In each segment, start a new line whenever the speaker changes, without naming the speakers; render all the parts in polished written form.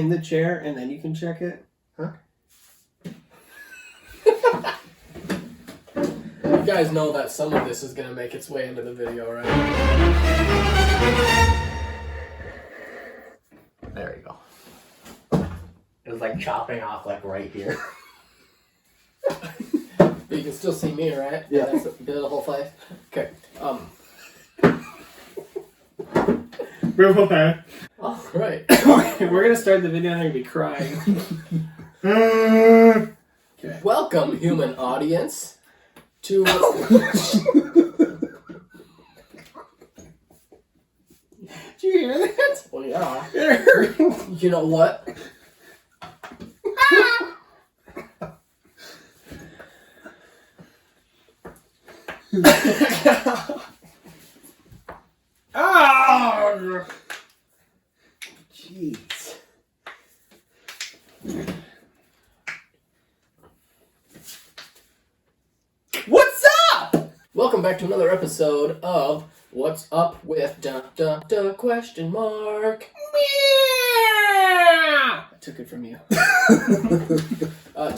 in the chair and then you can check it?
Huh?
You guys know that some of this is going to make its way into the video, right?
There you go. It was like chopping off like right here.
But you can still see me, right?
Yeah.
That's the whole fight. Okay.
Okay.
All right.
We're gonna start the video and I'm gonna be crying. Okay.
Welcome, human audience, to...
Did you hear that?
Well, yeah.
It hurt.
You know what?
Oh!
Jeez.
What's up?
Welcome back to another episode of What's Up with question mark.
I took it from you.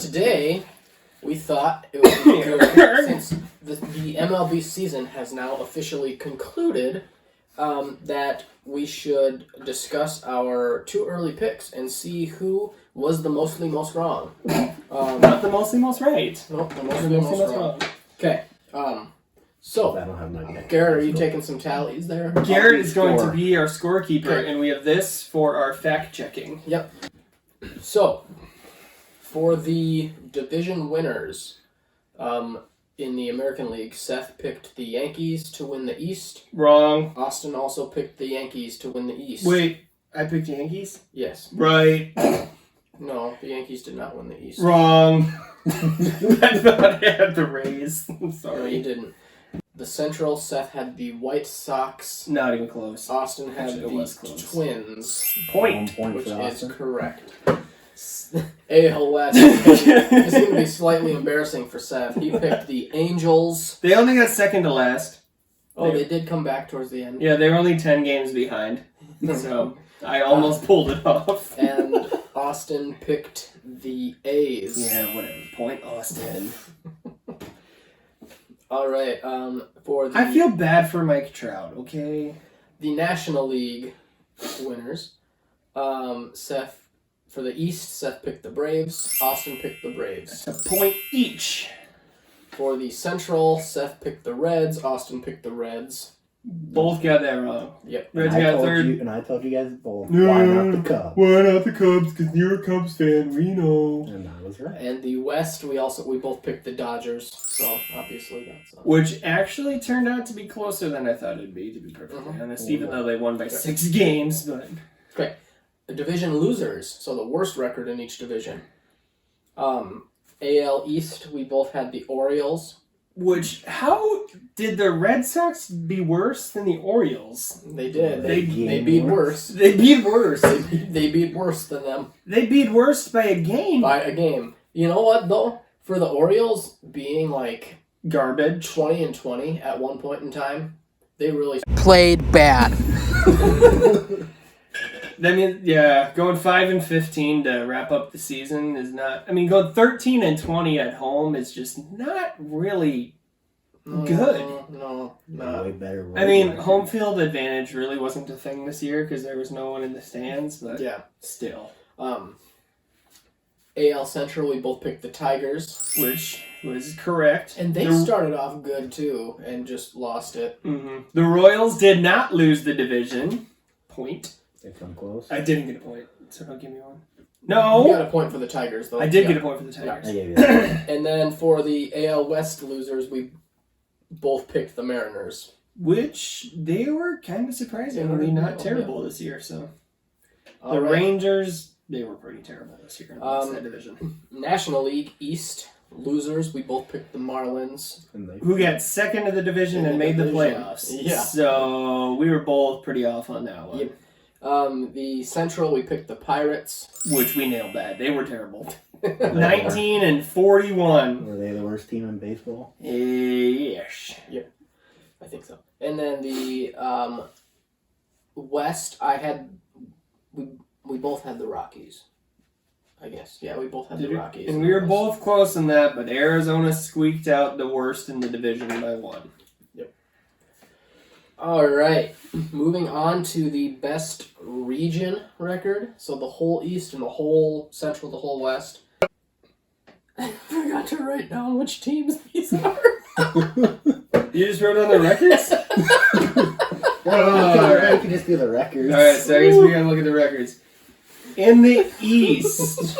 Today, we thought it would be good, since the MLB season has now officially concluded, that we should discuss our two early picks and see who was the most wrong.
Not the most right.
Nope, the most wrong. Okay, so,
I don't have my
Garrett, are you taking some tallies there?
Garrett is going to
Score.
be our scorekeeper,
Okay.
and we have this for our fact checking.
Yep. So, for the division winners, in the American League, Seth picked the Yankees to win the East.
Wrong.
Austin also picked the Yankees to win the East.
Wait, I picked Yankees?
Yes.
Right.
No, the Yankees did not win the East.
Wrong. I thought I had the Rays. I'm
No, you
sorry.
didn't. The Central, Seth had the White Sox.
Not even close.
Austin had
Actually, it was
the
close.
Twins,
Point.
1 point
which
for
is
Austin.
correct. AL West is going to be slightly embarrassing for Seth. He picked the Angels.
They only got second to last.
Oh, they did come back towards the end.
Yeah, they were only 10 games behind. So I almost pulled it off.
And Austin picked the A's.
Yeah, whatever. Point Austin.
All right. For the
I feel bad for Mike Trout, okay?
the National League winners, Seth, for the East, Seth picked the Braves. Austin picked the Braves.
It's a point each.
For the Central, Seth picked the Reds. Austin picked the Reds.
Both got that wrong.
Yep.
Reds
I
got
told
third.
you, and I told you guys both. Why not the Cubs?
Why not the Cubs? Because you're a Cubs fan. We know.
And I was right.
And the West, we both picked the Dodgers. So obviously that's.
Which actually turned out to be closer than I thought it'd be, to be perfectly honest. Even though they won by 6 games, but...
Okay. The division losers, so the worst record in each division. AL East, we both had the Orioles.
Which, how did the Red Sox be worse than the Orioles?
They did.
They
They beat worse.
They beat worse.
They beat worse than them
They beat worse by a game.
by a game. You know what though? For the Orioles being like
Garbage.
20-20 at one point in time, they really
played bad.
I mean, yeah, going 5-15 to wrap up the season is not. I mean, going 13-20 at home is just not really good.
No,
Way
not.
better.
I mean, home field advantage really wasn't a thing this year because there was no one in the stands, but
Yeah.
still.
AL Central, we both picked the Tigers,
Which was correct.
and they
The-
started off good too, and just lost it.
Mhm. The Royals did not lose the division. Point.
They come close.
I didn't get a point, so don't give me one.
You
No!
got a point for the Tigers though.
I did
Yeah.
get a point for the Tigers.
I gave you that.
And then for the AL West losers, we both picked the Mariners.
Which, they were kind of surprisingly not terrible this year, so. The
All right.
Rangers, they were pretty terrible this year in that division.
National League East losers, we both picked the Marlins.
And they
Who got second of the division
In
and
the
made the
division.
playoffs.
Yeah.
So, we were both pretty off on that one.
Yep. The Central, we picked the Pirates.
Which we nailed that. They were terrible. 19-41.
Were they the worst team in baseball?
Ish.
I think so. And then the West, we both had the Rockies. I guess. Yeah, we both had the Rockies.
And we were both close in that, but Arizona squeaked out the worst in the division by 1.
Yep. All right. Moving on to the best region record. So the whole East and the whole Central, the whole West. I forgot to write down which teams these are.
You just wrote down the records?
Alright. You can just do the records.
Alright, so I guess we gotta look at the records. In the East.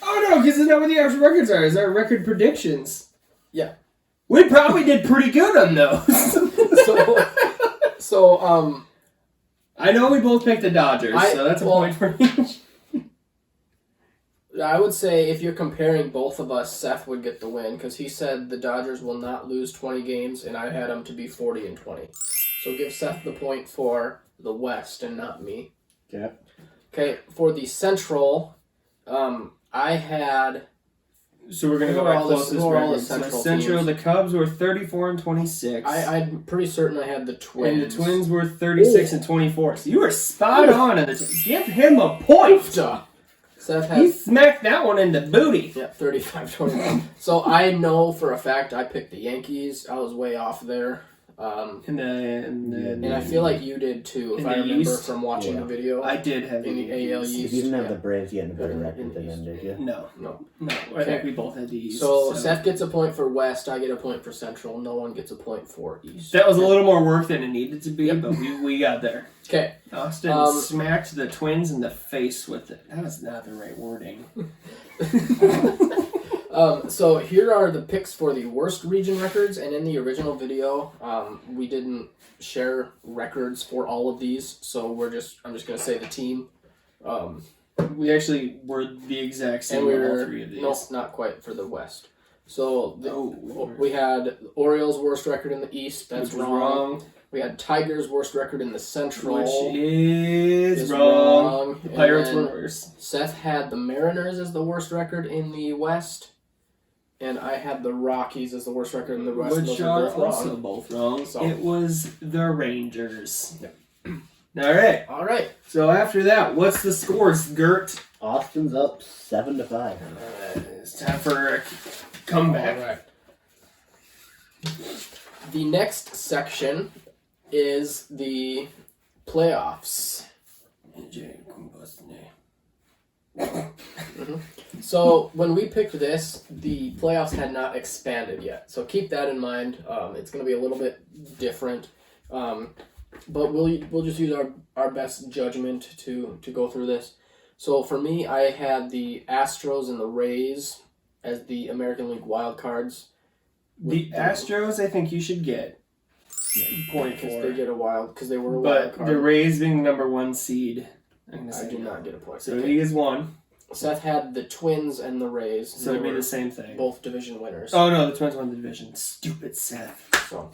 Oh no, because it's not what the actual records are. It's our record predictions.
Yeah.
We probably did pretty good on those.
So,
I know we both picked the Dodgers, so that's a point for each.
I would say if you're comparing both of us, Seth would get the win because he said the Dodgers will not lose 20 games, and I had them to be 40-20. So give Seth the point for the West and not me.
Yeah.
Okay, for the Central, I had.
So we're gonna go by closest record. So Central, the Cubs were 34-26.
I'm pretty certain I had the Twins.
And the Twins were 36-24. So you were spot on. Give him a point.
Seth
He
has.
smacked that one in the booty.
Yeah, 35-21. So I know for a fact I picked the Yankees. I was way off there. And I feel like you did too, if I remember
East?
from watching the video.
I did have
in the AL
East.
East.
You didn't have the Braves getting a better record than them, did you?
No. I
Okay.
think we both had the East.
So Seth gets a point for West, I get a point for Central, no one gets a point for East.
That was a little more work than it needed to be,
Yep.
but we got there.
Okay.
Austin smacked the Twins in the face with it. That was not the right wording.
So here are the picks for the worst region records, and in the original video, we didn't share records for all of these, so I'm just gonna say the team.
We actually were the exact same on all 3 of these.
Nope, not quite for the West. So we had Orioles' worst record in the East. That's
Which was
wrong. We had Tigers' worst record in the Central.
Which is wrong. The Pirates were worse.
Seth had the Mariners as the worst record in the West. And I had the Rockies as the worst record in the West.
Which are also
wrong.
both wrong.
So.
It was the Rangers.
Yep.
All right. So after that, what's the scores, Gert?
Austin's up 7-5.
It's time for a comeback.
All right. The next section is the playoffs. So when we picked this, the playoffs had not expanded yet. So keep that in mind. It's going to be a little bit different, but we'll just use our best judgment to go through this. So for me, I had the Astros and the Rays as the American League wild cards.
The Astros, I think you should get point
Because
for.
they get a wild, because they were a wild
But
card.
the Rays being number 1 seed, I'm gonna
I
say
do
no.
not get a point.
So he is 1.
Seth had the Twins and the Rays.
So it'd be the same thing.
Both division winners.
Oh no, the Twins won the division. Stupid Seth.
So,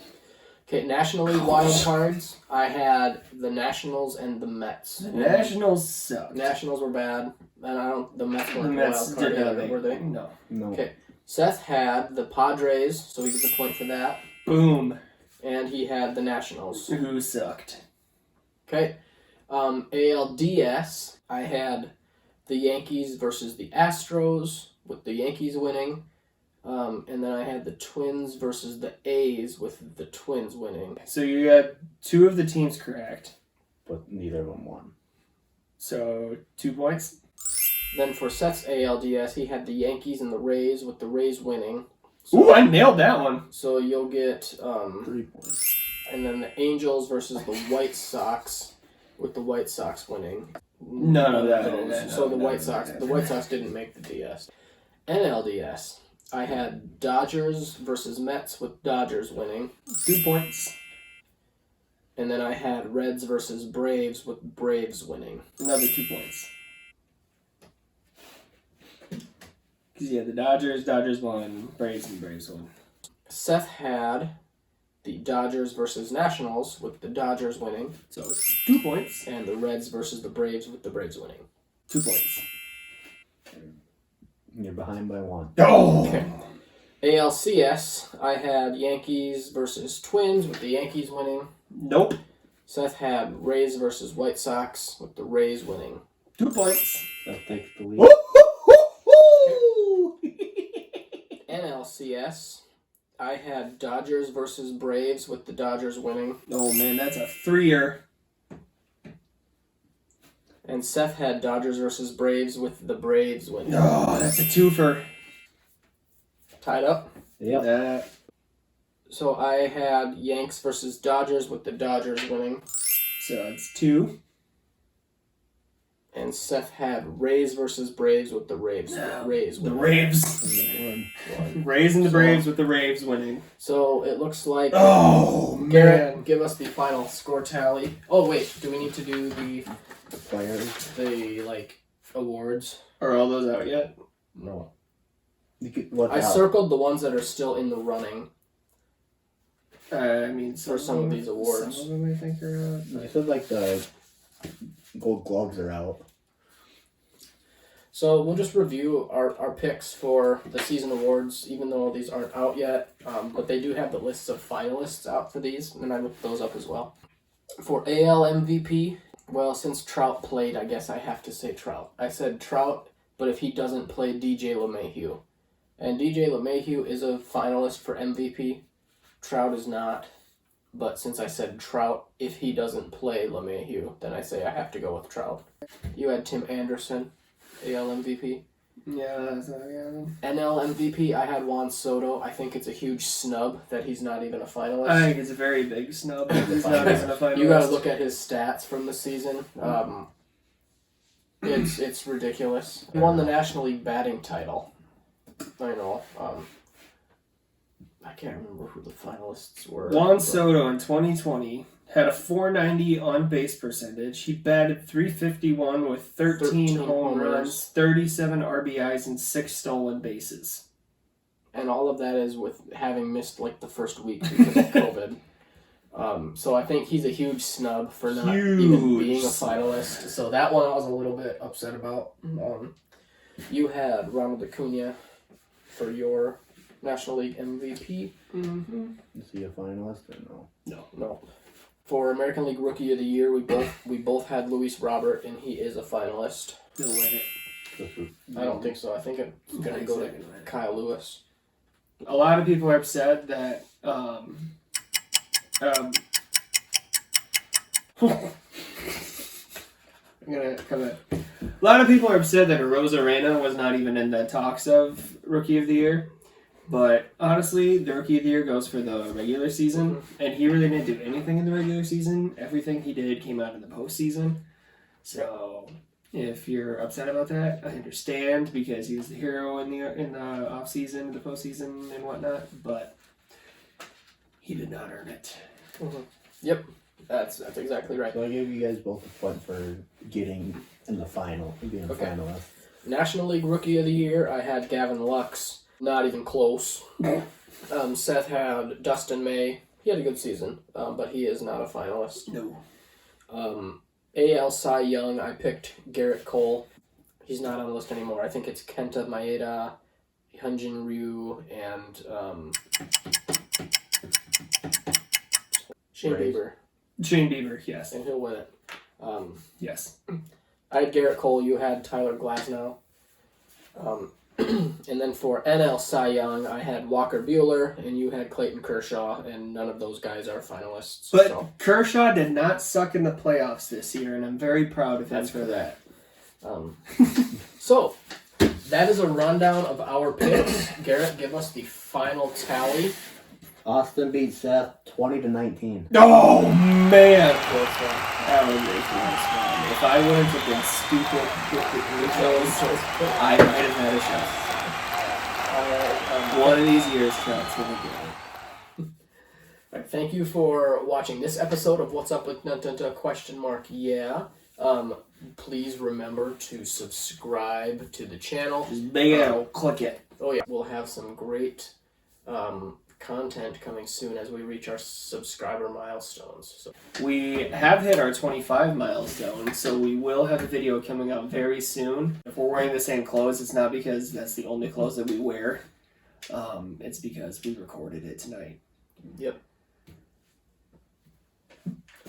okay, National League wild cards. I had the Nationals and the Mets.
The Nationals sucked.
Nationals were bad, and the Mets
The
weren't
Mets
wild card
did
either,
not
were they?
No.
No.
Okay, Seth had the Padres, so he gets a point for that,
Boom.
and he had the Nationals.
Who sucked?
Okay, ALDS. I had the Yankees versus the Astros, with the Yankees winning. And then I had the Twins versus the A's, with the Twins winning.
So you got 2 of the teams correct.
But neither of them won.
So 2 points.
Then for Seth's ALDS, he had the Yankees and the Rays, with the Rays winning. So,
Ooh, I nailed that one.
so you'll get,
3 points.
and then the Angels versus the White Sox, with the White Sox winning.
None of that.
So the
No,
White Sox, the White Sox didn't make the DS. NLDS, I had Dodgers versus Mets, with Dodgers winning.
2 points.
And then I had Reds versus Braves, with Braves winning.
Another 2 points. Because you had the Dodgers won, Braves won.
Seth had the Dodgers versus Nationals, with the Dodgers winning.
So it's 2 points.
And the Reds versus the Braves, with the Braves winning.
2 points.
You're behind by 1.
Oh!
Okay. ALCS, I had Yankees versus Twins, with the Yankees winning.
Nope.
Seth had Rays versus White Sox with the Rays winning.
2 points.
That takes the lead.
Woo-hoo-hoo-hoo!
NLCS, I had Dodgers versus Braves with the Dodgers winning.
Oh man, that's a 3-er.
And Seth had Dodgers versus Braves with the Braves winning.
Oh, that's a 2-fer.
Tied up.
Yep.
So I had Yanks versus Dodgers with the Dodgers winning.
So it's 2.
And Seth had Rays versus Braves with the Rays
The
winning.
Raves.
One.
Rays and the Braves with the Raves winning.
So it looks like
Oh,
Garrett,
man.
give us the final score tally. Oh wait, do we need to do
The players.
the awards?
Are all those out yet?
No. What's
I
out?
circled the ones that are still in the running.
I mean,
For some of these awards.
Some of them I think are out.
I said the Gold Gloves are out.
So we'll just review our picks for the season awards, even though these aren't out yet. But they do have the lists of finalists out for these, and I looked those up as well. For AL MVP, well, since Trout played, I guess I have to say Trout. I said Trout, but if he doesn't play, DJ LeMahieu. And DJ LeMahieu is a finalist for MVP. Trout is not. But since I said Trout, if he doesn't play LeMahieu, then I say I have to go with Trout. You had Tim Anderson, AL MVP.
Yeah, that's yeah.
NL MVP, I had Juan Soto. I think it's a huge snub that he's not even a finalist.
I think it's a very big snub. He's not even a finalist.
You gotta look at his stats from the season. It's ridiculous. He won the National League batting title. I know. I can't remember who the finalists were.
Juan
but-
Soto in 2020 had a 490 on base percentage. He batted 351 with 13 home runs, 37 RBIs, and 6 stolen bases.
And all of that is with having missed the first week because of COVID. So I think he's a huge snub for not even being a finalist. So that one I was a little bit upset about. You had Ronald Acuna for your National League MVP.
Mm-hmm.
Is he a finalist or no?
No. For American League Rookie of the Year, we both had Luis Robert, and he is a finalist.
He'll win it.
I don't think so. I think it's going to go to Kyle Lewis.
A lot of people are upset that I'm gonna come in. A lot of people are upset that Rosarena was not even in the talks of Rookie of the Year. But honestly, the Rookie of the Year goes for the regular season, and he really didn't do anything in the regular season. Everything he did came out in the postseason. So if you're upset about that, I understand because he was the hero in the off season, the postseason, and whatnot. But he did not earn it.
Mm-hmm. Yep, that's exactly right.
So I gave you guys both a point for getting in the final, being a
Okay.
finalist.
National League Rookie of the Year, I had Gavin Lux. Not even close. Seth had Dustin May. He had a good season, but he is not a finalist.
No.
AL Cy Young, I picked Garrett Cole. He's not on the list anymore. I think it's Kenta Maeda, Hyunjin Ryu, and Shane
Braves.
Bieber,
Shane Bieber, yes.
and he'll win it.
Yes.
I had Garrett Cole. You had Tyler Glasnow. And then for NL Cy Young, I had Walker Buehler, and you had Clayton Kershaw, and none of those guys are finalists.
But
so.
Kershaw did not suck in the playoffs this year, and I'm very proud of him
That's
for that.
So, that is a rundown of our picks. Garrett, give us the final tally.
Austin beat Seth 20-19.
Oh, man!
With,
That was ridiculous, man. If I wouldn't have been stupid with the Angels, I might have had a shot. One of these years, Trout's gonna get it.
Alright, thank you for watching this episode of What's Up with Nuntunta ? Yeah. Please remember to subscribe to the channel.
Just big out, click it.
Oh yeah, we'll have some great content coming soon as we reach our subscriber milestones. So.
We have hit our 25 milestone, so we will have a video coming out very soon. If we're wearing the same clothes, it's not because that's the only clothes that we wear. It's because we recorded it tonight.
Yep.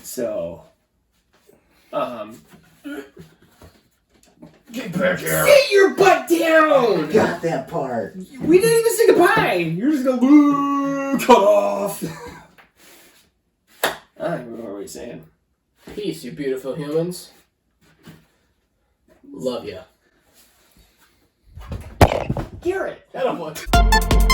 So,
Get back here.
sit your butt down!
Got that part.
We didn't even say goodbye! You're just gonna cut off! I don't even know what we're saying.
Peace, you beautiful humans. Love ya.
Garrett.
Attaboy.